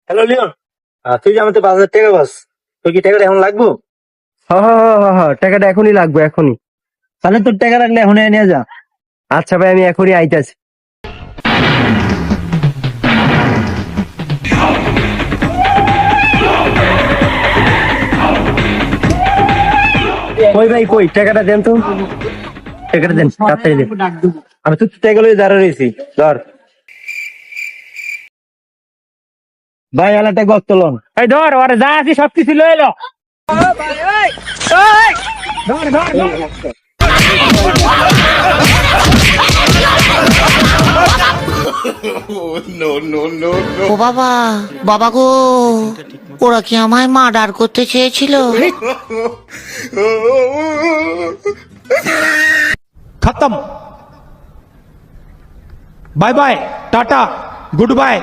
Hello Leone, তুই যে আমাদের 5,000 টাকা বাস, তোর কি টাকাটা এখন লাগবো? হ্যাঁ, টাকাটা এখনই লাগবে, এখনই। তাহলে তোর টাকা লাগলে এখন নিয়ে যা। আচ্ছা ভাই, আমি এখনই আইতাছি। কই ভাই, কই টাকাটা দেন তো। টাকাটা দেন, তাড়াতাড়ি দেন। আমি তো টাকা লয়ে দাঁড়া রয়েছি, ধর ভাই, আলাটা গত লন। এই ধর, ওরে যা আছে সবকিছু লয়ে এলো। ও বাবা, বাবা গো, ওরা কি আমায় মার্ডার করতে চেয়েছিল? खत्म। Bye bye, tata, good bye.